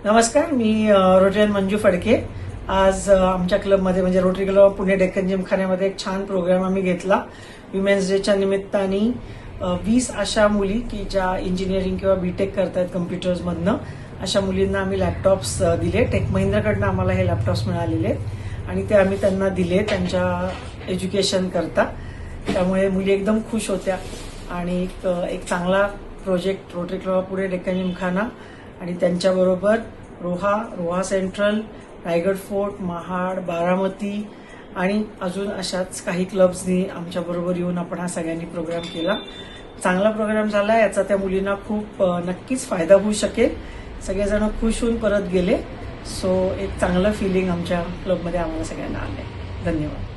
नमस्कार, मी रोटरीयन मंजू फडके. आज आमच्या क्लबमध्ये म्हणजे रोटरी क्लब पुणे डेक्कन जिमखान्यामध्ये एक छान प्रोग्राम आम्ही घेतला. विमेन्स डेच्या निमित्ताने 20 अशा मुली की ज्या इंजिनिअरिंग किंवा बीटेक करतायत कम्प्युटर्समधनं, अशा मुलींना आम्ही लॅपटॉप्स दिले. टेक महिंद्राकडनं आम्हाला हे लॅपटॉप्स मिळालेले आणि ते आम्ही त्यांना दिले त्यांच्या एज्युकेशन करता. त्यामुळे मुली एकदम खुश होत्या आणि एक चांगला project rotary club Pune Deccan Gymkhana आणि त्यांच्याबरोबर रोहा सेंट्रल, रायगड फोर्ट, महाड, बारामती आणि अजून अशाच काही क्लब्सनी आमच्याबरोबर येऊन आपण हा सगळ्यांनी प्रोग्राम केला. चांगला प्रोग्राम झाला. याचा त्या मुलींना खूप नक्कीच फायदा होऊ शकेल. सगळेजण खुश होऊन परत गेले. सो एक चांगलं फिलिंग आमच्या क्लबमध्ये आम्हाला सगळ्यांना आलंय. धन्यवाद.